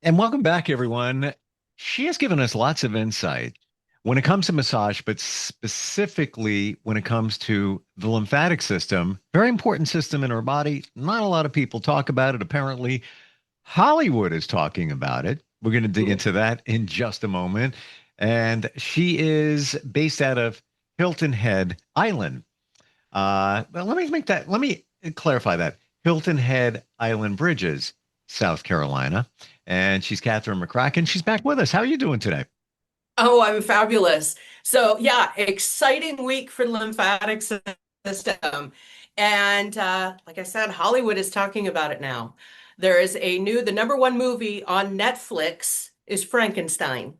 And welcome back, everyone. She has given us lots of insight when it comes to massage, but specifically when it comes to the lymphatic system. Very important system in our body. Not a lot of people talk about it. Apparently, Hollywood is talking about it. We're going to dig into that in just a moment. And she is based out of Hilton Head Island. Let me clarify that. Hilton Head Island Bridges, South Carolina. And she's Catherine McCracken. She's back with us. How are you doing today? Oh, I'm fabulous. So, yeah, exciting week for the lymphatic system. And like I said, Hollywood is talking about it now. There is the number one movie on Netflix is Frankenstein.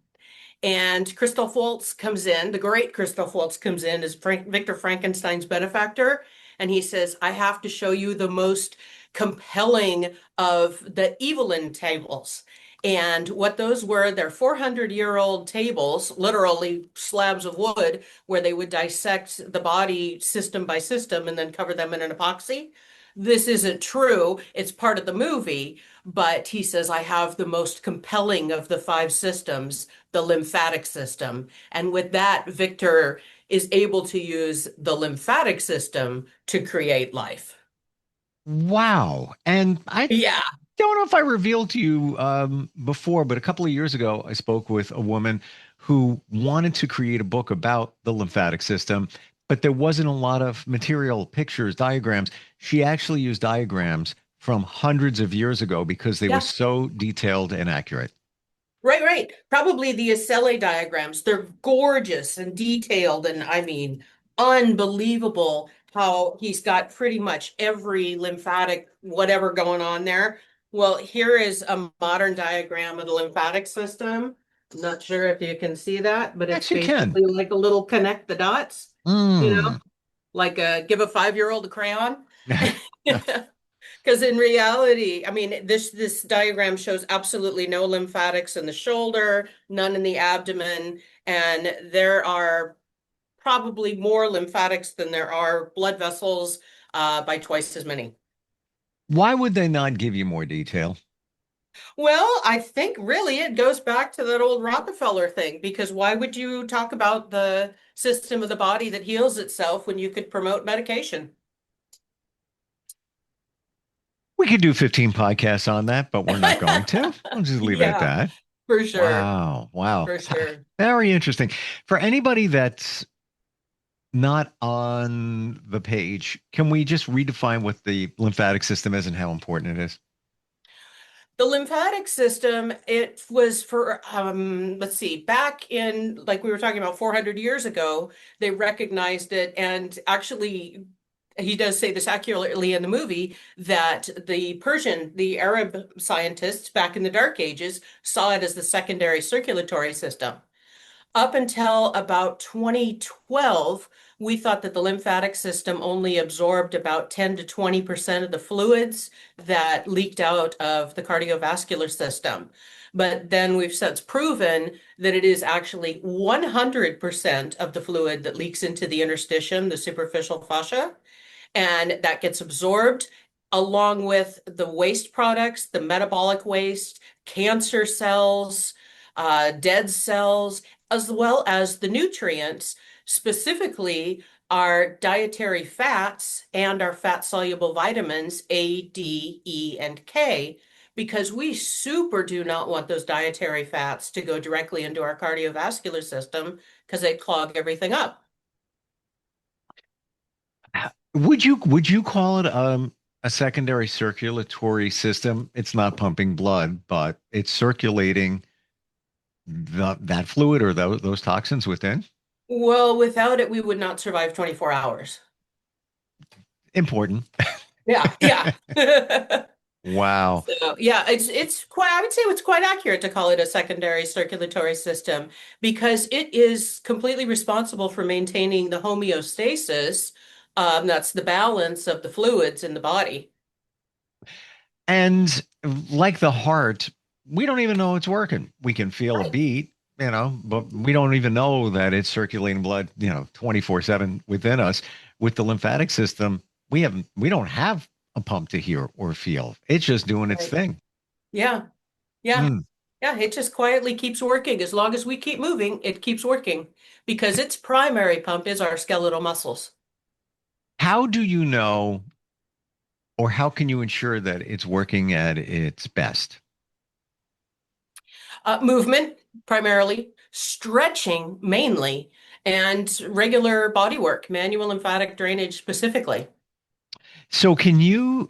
And Christoph Waltz comes in, the great Christoph Waltz comes in as Victor Frankenstein's benefactor. And he says, I have to show you the most compelling of the Evelyn tables. And what those were, they're 400-year-old tables, literally slabs of wood, where they would dissect the body system by system and then cover them in an epoxy. This isn't true. It's part of the movie, but he says, I have the most compelling of the five systems, the lymphatic system. And with that, Victor is able to use the lymphatic system to create life. Wow. And I Yeah. don't know if I revealed to you before, but a couple of years ago, I spoke with a woman who wanted to create a book about the lymphatic system, but there wasn't a lot of material, pictures, diagrams. She actually used diagrams from hundreds of years ago because they were Yeah. so detailed and accurate. Right, right. Probably the Acele diagrams. They're gorgeous and detailed, and I mean, unbelievable how he's got pretty much every lymphatic whatever going on there. Well, here is a modern diagram of the lymphatic system. I'm not sure if you can see that, but it's Yes, you can. basically like a little connect the dots, you know, Mm. like give a 5-year-old a crayon. Because in reality, I mean, this diagram shows absolutely no lymphatics in the shoulder, none in the abdomen, and there are probably more lymphatics than there are blood vessels, by twice as many. Why would they not give you more detail? Well, I think really it goes back to that old Rockefeller thing, because why would you talk about the system of the body that heals itself when you could promote medication? We could do 15 podcasts on that, but we're not going to. We'll just leave it at Yeah, that. for sure. Wow. Wow. For sure. Very interesting. For anybody that's not on the page, can we just redefine what the lymphatic system is and how important it is? The lymphatic system, it was for, let's see, back in, like we were talking about 400 years ago, they recognized it. And actually, he does say this accurately in the movie that the Arab scientists back in the Dark Ages saw it as the secondary circulatory system. Up until about 2012, we thought that the lymphatic system only absorbed about 10 to 20% of the fluids that leaked out of the cardiovascular system. But then we've since proven that it is actually 100% of the fluid that leaks into the interstitium, the superficial fascia, and that gets absorbed along with the waste products, the metabolic waste, cancer cells, dead cells, as well as the nutrients, specifically our dietary fats and our fat-soluble vitamins A, D, E, and K, because we super do not want those dietary fats to go directly into our cardiovascular system because they clog everything up. Would you call it a secondary circulatory system? It's not pumping blood, but it's circulating that fluid or those toxins within. Well, without it, we would not survive 24 hours. Important. Yeah, yeah. Wow. So yeah, it's quite, I would say it's quite accurate to call it a secondary circulatory system because it is completely responsible for maintaining the homeostasis. That's the balance of the fluids in the body. And like the heart, we don't even know it's working. We can feel a Right. beat, but we don't even know that it's circulating blood, 24/7 within us. With the lymphatic system, we don't have a pump to hear or feel. It's just doing its Right. thing. Yeah. Yeah. Hmm. Yeah, it just quietly keeps working. As long as we keep moving, it keeps working because its primary pump is our skeletal muscles. How do you know, or how can you ensure that it's working at its best? Movement, primarily, stretching, mainly, and regular body work, manual lymphatic drainage specifically. So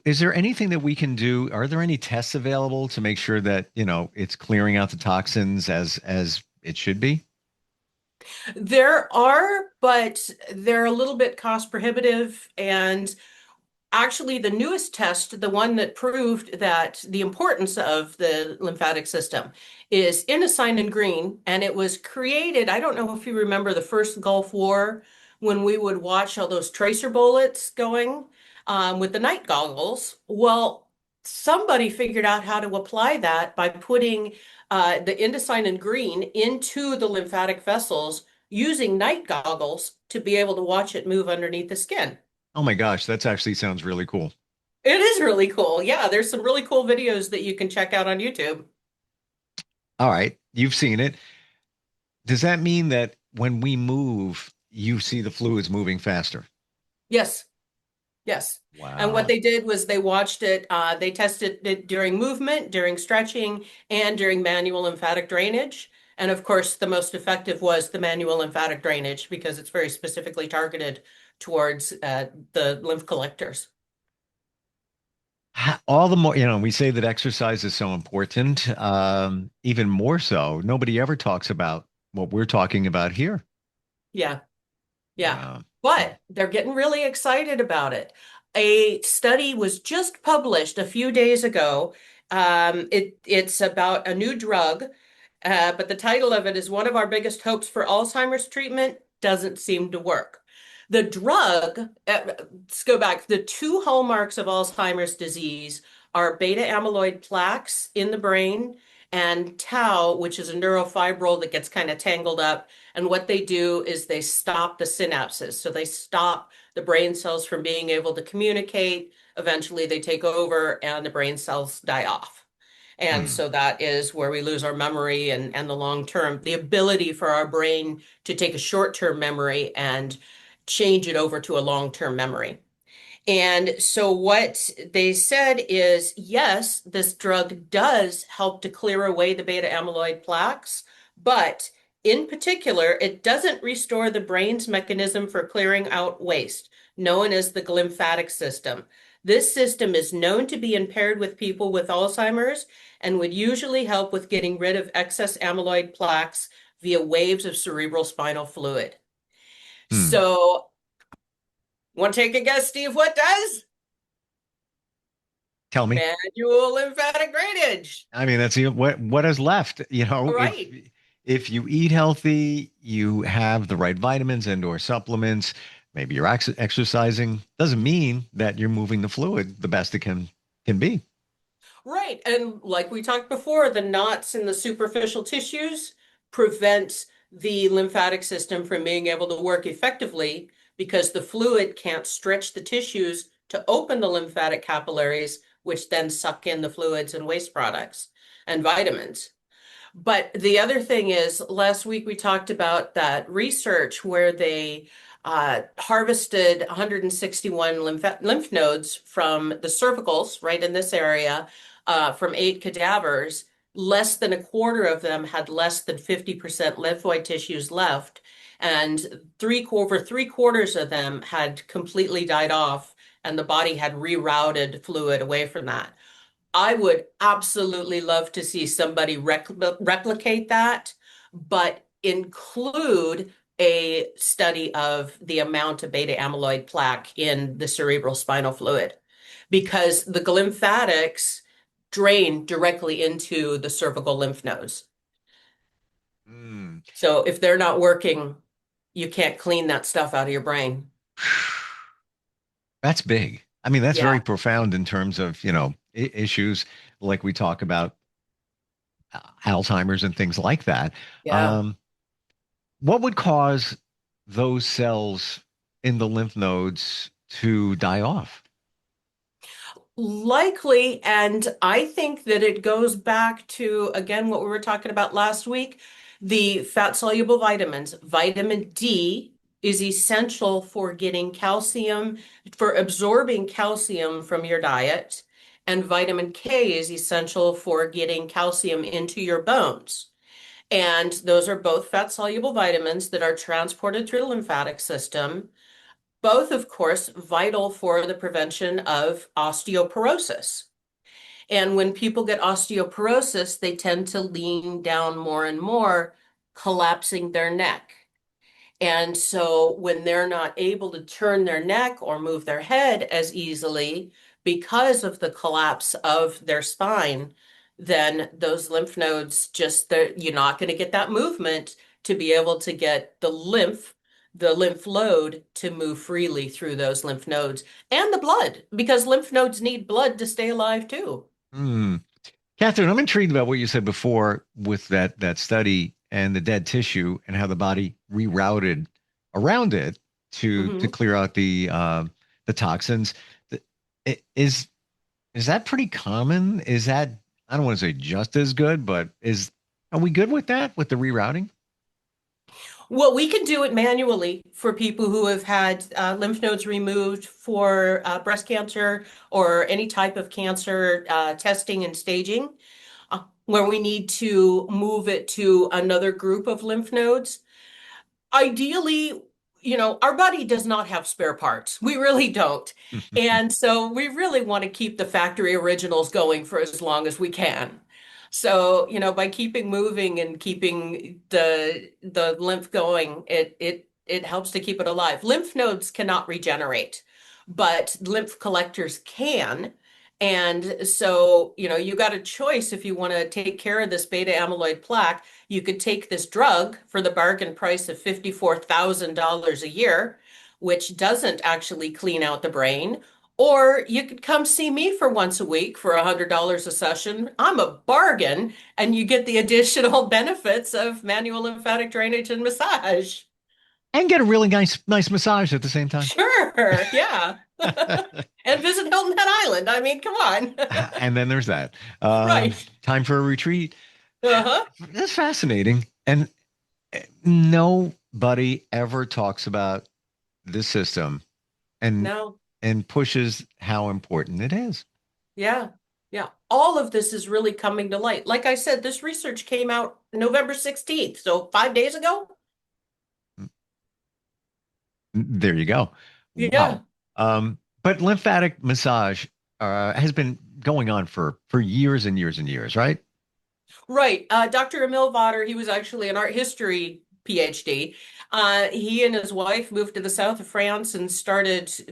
is there anything that we can do? Are there any tests available to make sure that, it's clearing out the toxins as it should be? There are, but they're a little bit cost prohibitive. And actually, the newest test, the one that proved that the importance of the lymphatic system, is Innocynin green, and it was created. I don't know if you remember the first Gulf War when we would watch all those tracer bullets going with the night goggles. Well, somebody figured out how to apply that by putting the Indocynin green into the lymphatic vessels using night goggles to be able to watch it move underneath the skin. Oh my gosh, that's actually sounds really cool. It is really cool. Yeah, there's some really cool videos that you can check out on YouTube. All right, you've seen it. Does that mean that when we move, you see the fluids moving faster? Yes, yes. And what Wow. they did was they watched it, they tested it during movement, during stretching, and during manual lymphatic drainage. And of course, the most effective was the manual lymphatic drainage because it's very specifically targeted towards the lymph collectors. All the more, we say that exercise is so important. Even more so, nobody ever talks about what we're talking about here. Yeah. Yeah, Yeah. but they're getting really excited about it. A study was just published a few days ago. It's about a new drug, but the title of it is One of Our Biggest Hopes for Alzheimer's Treatment Doesn't Seem to Work. The drug, let's go back. The two hallmarks of Alzheimer's disease are beta amyloid plaques in the brain and tau, which is a neurofibril that gets kind of tangled up. And what they do is they stop the synapses. So they stop the brain cells from being able to communicate. Eventually, they take over and the brain cells die off. And Hmm. so that is where we lose our memory and the long term, the ability for our brain to take a short term memory and change it over to a long term memory. And so what they said is, yes, this drug does help to clear away the beta amyloid plaques, but in particular, it doesn't restore the brain's mechanism for clearing out waste, known as the glymphatic system. This system is known to be impaired with people with Alzheimer's and would usually help with getting rid of excess amyloid plaques via waves of cerebral spinal fluid. Hmm. So, want to take a guess, Steve, what does? Tell me. Manual lymphatic drainage. I mean, what is left. If Right. if you eat healthy, you have the right vitamins and or supplements, maybe you're exercising, doesn't mean that you're moving the fluid the best it can be. Right. And like we talked before, the knots in the superficial tissues prevent the lymphatic system from being able to work effectively because the fluid can't stretch the tissues to open the lymphatic capillaries, which then suck in the fluids and waste products and vitamins. But the other thing is, last week we talked about that research where they harvested 161 lymph nodes from the cervicals, right in this area, from 8 cadavers. Less than a quarter of them had less than 50% lymphoid tissues left, and over 3/4 of them had completely died off, and the body had rerouted fluid away from that. I would absolutely love to see somebody replicate that, but include a study of the amount of beta amyloid plaque in the cerebral spinal fluid because the lymphatics drain directly into the cervical lymph nodes. Mm. So if they're not working, you can't clean that stuff out of your brain. That's big. I mean, that's Yeah, very profound in terms of, issues like we talk about Alzheimer's and things like that. yeah. Um, what would cause those cells in the lymph nodes to die off? Likely, and I think that it goes back to, again, what we were talking about last week, the fat-soluble vitamins. Vitamin D is essential for getting calcium, for absorbing calcium from your diet, and vitamin K is essential for getting calcium into your bones. And those are both fat-soluble vitamins that are transported through the lymphatic system. Both, of course, vital for the prevention of osteoporosis. And when people get osteoporosis, they tend to lean down more and more, collapsing their neck. And so when they're not able to turn their neck or move their head as easily because of the collapse of their spine, then those lymph nodes just, you're not going to get that movement to be able to get the lymph load to move freely through those lymph nodes and the blood, because lymph nodes need blood to stay alive too. Hmm. Catherine, I'm intrigued about what you said before with that study and the dead tissue and how the body rerouted around it to Mhm. clear out the toxins. Is is that pretty common? Is that, I don't want to say just as good, but is are we good with that with the rerouting? Well, we can do it manually for people who have had lymph nodes removed for breast cancer or any type of cancer testing and staging, where we need to move it to another group of lymph nodes. Ideally, our body does not have spare parts. We really don't. And so we really want to keep the factory originals going for as long as we can. So, by keeping moving and keeping the lymph going, it helps to keep it alive. Lymph nodes cannot regenerate, but lymph collectors can. And so, you got a choice if you want to take care of this beta amyloid plaque. You could take this drug for the bargain price of $54,000 a year, which doesn't actually clean out the brain. Or you could come see me for once a week for $100 a session. I'm a bargain, and you get the additional benefits of manual lymphatic drainage and massage. And get a really nice massage at the same time. Sure, yeah. And visit Hilton Head Island. I mean, come on. And then there's that. Right. Time for a retreat. Uh-huh. That's fascinating. And nobody ever talks about this system and No. pushes how important it is. Yeah. Yeah. All of this is really coming to light. Like I said, this research came out November 16th, so 5 days ago. There you go. Wow. Yeah. But lymphatic massage has been going on for years and years and years, right? Right. Dr. Emil Vater, he was actually an art history PhD. He and his wife moved to the south of France and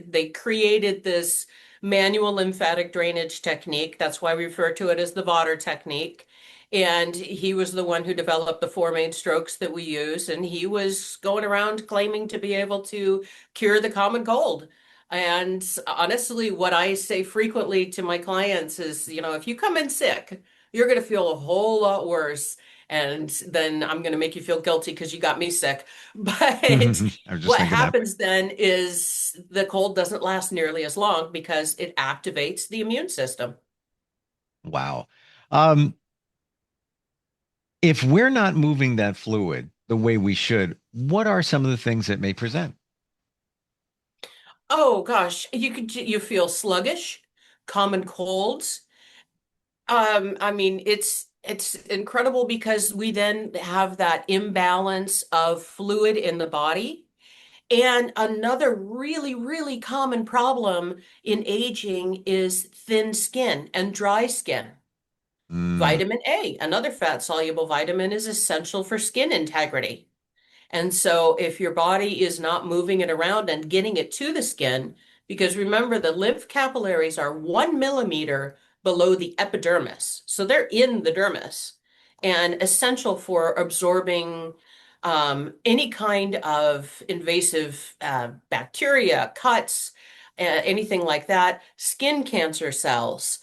they created this manual lymphatic drainage technique. That's why we refer to it as the Vater technique. And he was the one who developed the four main strokes that we use. And he was going around claiming to be able to cure the common cold. And honestly, what I say frequently to my clients is, if you come in sick, you're going to feel a whole lot worse. And then I'm going to make you feel guilty because you got me sick. But I was just what thinking that. happens then is the cold doesn't last nearly as long because it activates the immune system. Wow. Um, if we're not moving that fluid the way we should, what are some of the things that may present? Oh gosh, you feel sluggish, common colds. I mean, it's incredible because we then have that imbalance of fluid in the body. And another really, really common problem in aging is thin skin and dry skin. Mm, Vitamin A, another fat soluble vitamin, is essential for skin integrity. And so if your body is not moving it around and getting it to the skin, because remember the lymph capillaries are 1 millimeter below the epidermis. So they're in the dermis and essential for absorbing any kind of invasive bacteria, cuts, anything like that, skin cancer cells,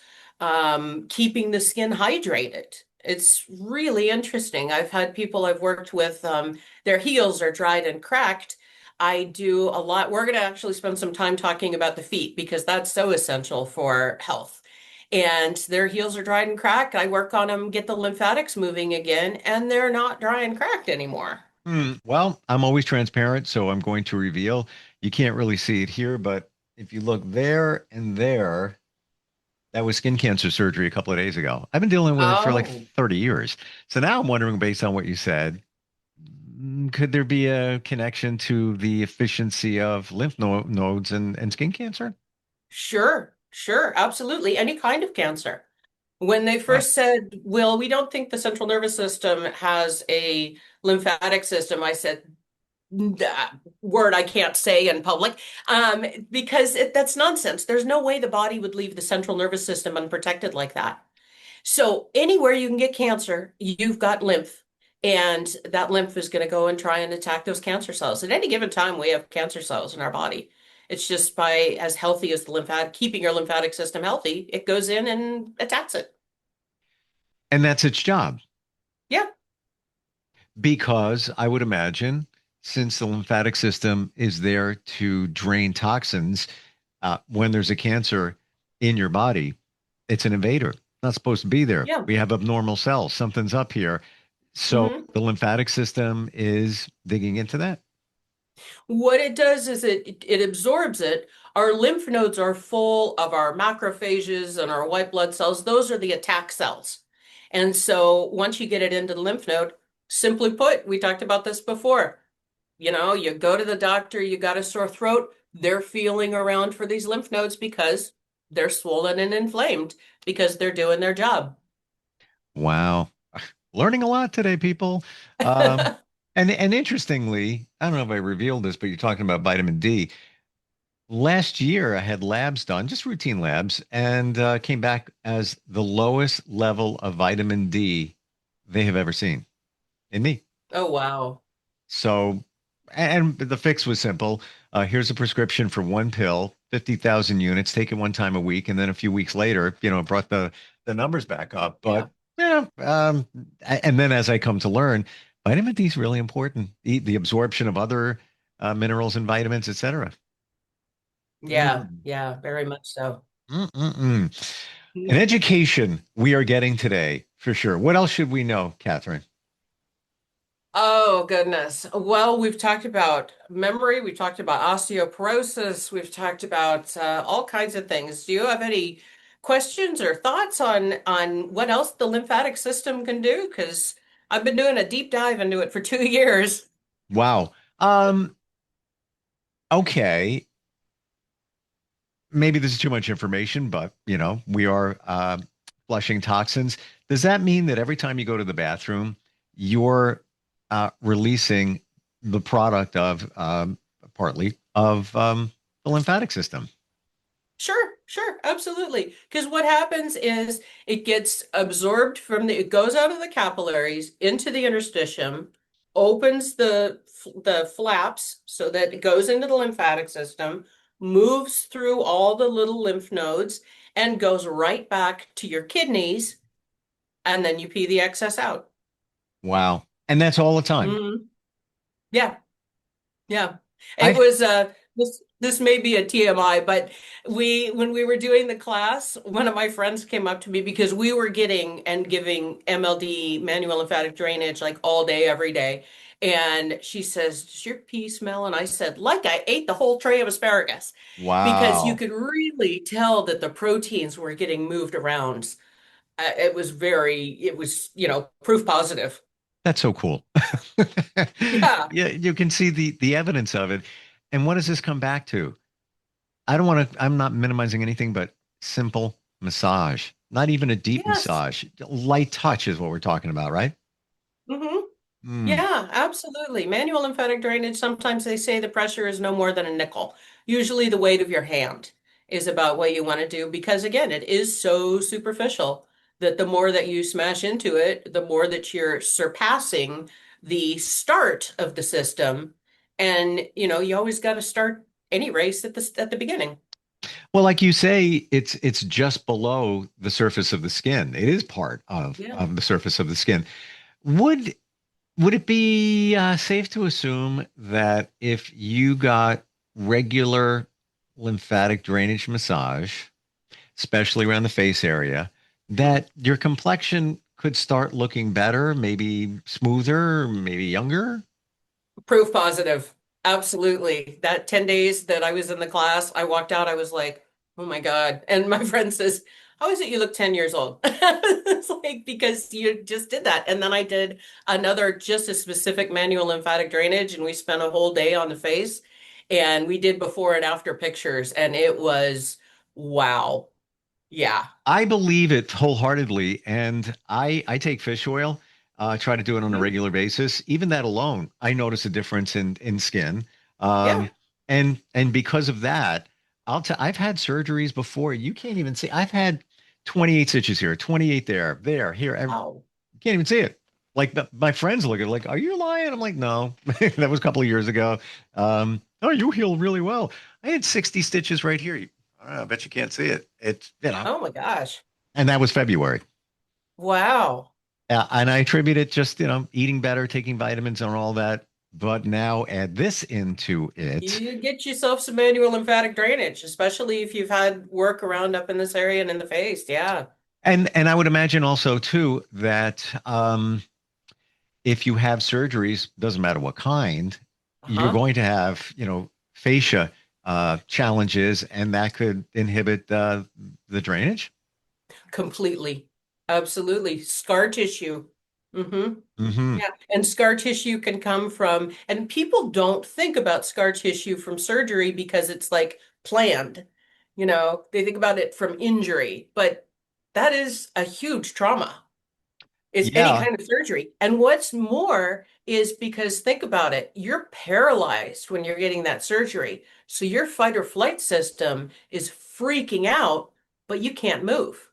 keeping the skin hydrated. It's really interesting. I've had people I've worked with, their heels are dried and cracked I do a lot. We're going to actually spend some time talking about the feet because that's so essential for health. And their heels are dried and cracked. I work on them, get the lymphatics moving again, and they're not dry and cracked anymore. Well, I'm always transparent, so I'm going to reveal. You can't really see it here, but if you look there and there, that was skin cancer surgery a couple of days ago. I've been dealing with it for like Oh, 30 years. So now I'm wondering, based on what you said, could there be a connection to the efficiency of nodes and skin cancer? sure, sure, absolutely. Any kind of cancer. When they Wow. first said, well, we don't think the central nervous system has a lymphatic system, I said, that word I can't say in public, because that's nonsense. There's no way the body would leave the central nervous system unprotected like that. So anywhere you can get cancer, you've got lymph, and that lymph is going to go and try and attack those cancer cells. At any given time, we have cancer cells in our body. It's just by as healthy as the lymphatic, keeping your lymphatic system healthy, it goes in and attacks it. And that's its job. Yeah, Because I would imagine, since the lymphatic system is there to drain toxins, when there's a cancer in your body, it's an invader. Not supposed to be there. yeah. We have abnormal cells. Something's up here. So Hmm. the lymphatic system is digging into that. What it does is it absorbs it. Our lymph nodes are full of our macrophages and our white blood cells. Those are the attack cells. And so once you get it into the lymph node, simply put, we talked about this before. You go to the doctor, you got a sore throat, they're feeling around for these lymph nodes because they're swollen and inflamed because they're doing their job. Wow. Learning a lot today, people. Um, and interestingly, I don't know if I revealed this, but you're talking about vitamin D. Last year, I had labs done, just routine labs, and came back as the lowest level of vitamin D they have ever seen in me. Oh, wow. So, and the fix was simple. Here's a prescription for one pill, 50,000 units, take it one time a week. And then a few weeks later, it brought the numbers back up. Yeah. But yeah, and then as I come to learn, vitamin D is really important. The absorption of other minerals and vitamins, etc. Yeah. Mm, Yeah. Very much so. mm. An education we are getting today for sure. What else should we know, Catherine? Oh, goodness. Well, we've talked about memory, we've talked about osteoporosis, we've talked about all kinds of things. Do you have any questions or thoughts on what else the lymphatic system can do? Because I've been doing a deep dive into it for 2 years. Wow. Okay. Maybe this is too much information, but we are flushing toxins. Does that mean that every time you go to the bathroom, you're releasing the product of partly of the lymphatic system? Sure, sure, absolutely. Because what happens is it gets absorbed it goes out of the capillaries into the interstitium, opens the flaps so that it goes into the lymphatic system, moves through all the little lymph nodes, and goes right back to your kidneys, and then you pee the excess out. Wow. And that's all the time. Mhm. Yeah. Yeah. It I've was this may be a TMI, but when we were doing the class, one of my friends came up to me because we were getting and giving MLD, manual lymphatic drainage, like all day, every day. And she says, "Does your pee smell?" And I said, "Like I ate the whole tray of asparagus," because you Wow. could really tell that the proteins were getting moved around. It was, proof positive. That's so cool. Yeah. Yeah, you can see the evidence of it. And what does this come back to? I don't want to, I'm not minimizing anything, but simple massage, not even a deep Yes. massage. Light touch is what we're talking about, right? Hmm. Mm. Yeah, absolutely. Manual lymphatic drainage, sometimes they say the pressure is no more than a nickel. Usually the weight of your hand is about what you want to do because again, it is so superficial that the more that you smash into it, the more that you're surpassing the start of the system. And you always got to start any race at the beginning. Well, like you say, it's just below the surface of the skin. It is part Yeah. of the surface of the skin. Would Would it be safe to assume that if you got regular lymphatic drainage massage, especially around the face area, Mhm. that your complexion could start looking better, maybe smoother, maybe younger? Proof positive. Absolutely. That 10 days that I was in the class, I walked out, I was like, oh my God. And my friend says, how is it you look 10 years old? It's like, because you just did that. And then I did another, just a specific manual lymphatic drainage, and we spent a whole day on the face. And we did before and after pictures, and it was wow. Yeah. I believe it wholeheartedly, and I take fish oil. Try to do it on a Mhm. regular basis. Even that alone, I notice a difference in skin. Yeah. Um, and because of that, I've had surgeries before. You can't even see. I've had 28 stitches here, 28 there, here. Wow. You can't even see it. Like my friends look at it like, "Are you lying?" I'm like, "No, that was a couple of years ago." Oh, you healed really well. I had 60 stitches right here. I bet you can't see it. It's. Oh my gosh. And that was February. Wow. And I attribute it just, eating better, taking vitamins and all that. But now add this into it. You get yourself some manual lymphatic drainage, especially if you've had work around up in this area and in the face. Yeah. And I would imagine also too that if you have surgeries, doesn't matter what kind, you're Uh-huh. going to have, fascia challenges, and that could inhibit the drainage. Completely. Absolutely. Scar tissue. Mm-hmm. Hmm. Yeah. And scar tissue can come from, and people don't think about scar tissue from surgery because it's like planned. They think about it from injury, but that is a huge trauma. Is any Yeah. kind of surgery. And what's more is because think about it, you're paralyzed when you're getting that surgery. So your fight or flight system is freaking out, but you can't move.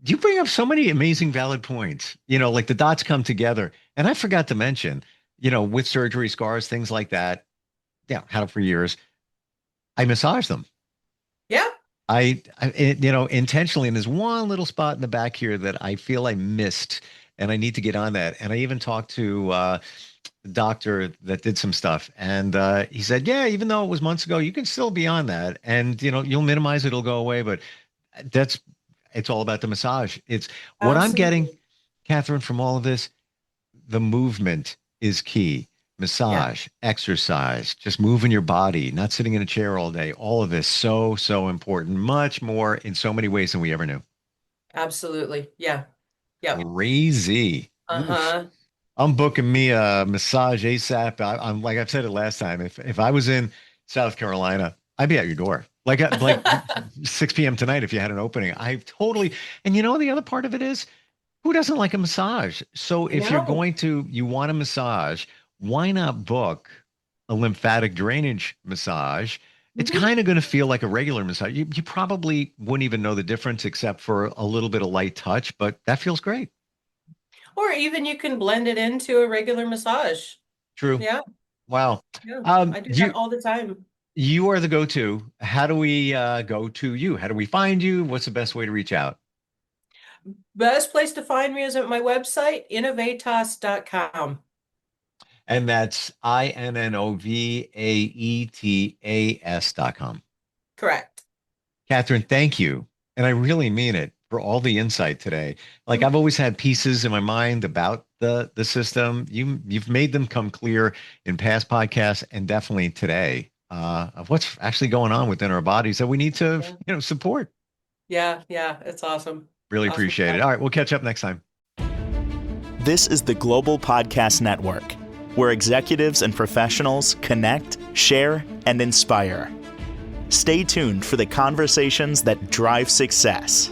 You bring up so many amazing valid points. Like the dots come together. And I forgot to mention, with surgery scars, things like that. Yeah, had it for years. I massage them. Yeah. Intentionally. And there's one little spot in the back here that I feel I missed, and I need to get on that. And I even talked to the doctor that did some stuff, and he said, "Yeah, even though it was months ago, you can still be on that, and you'll minimize it, it'll go away." But that's it's all about the massage. It's what I'm getting, Absolutely. Catherine, from all of this. The movement is key. Yeah, Massage, exercise, just moving your body, not sitting in a chair all day. All of this so important, much more in so many ways than we ever knew. absolutely. Yeah. Yep. Crazy. Oof. Uh-huh. I'm booking me a massage ASAP. I'm like I've said it last time. If I was in South Carolina, I'd be at your door. Like 6 p.m. tonight if you had an opening. I totally. And the other part of it is, who doesn't like a massage? So I if know. you want a massage, why not book a lymphatic drainage massage? It's Mhm. kind of going to feel like a regular massage. You probably wouldn't even know the difference except for a little bit of light touch, but that feels great. Or even you can blend it into a regular massage. True. Yeah. Wow. Yeah. I do that You all the time. you are the go-to. How do we go to you? How do we find you? What's the best way to reach out? Best place to find me is at my website, innovaetas.com. And that's Innovaetas.com. Correct. Catherine, thank you. And I really mean it for all the insight today. Like Mm. I've always had pieces in my mind about the system. You've made them come clear in past podcasts and definitely today of what's actually going on within our bodies that we need to, Yeah. support. Yeah. Yeah. It's awesome. Really Awesome appreciate it. stuff. All right, we'll catch up next time. This is the Global Podcast Network, where executives and professionals connect, share, and inspire. Stay tuned for the conversations that drive success.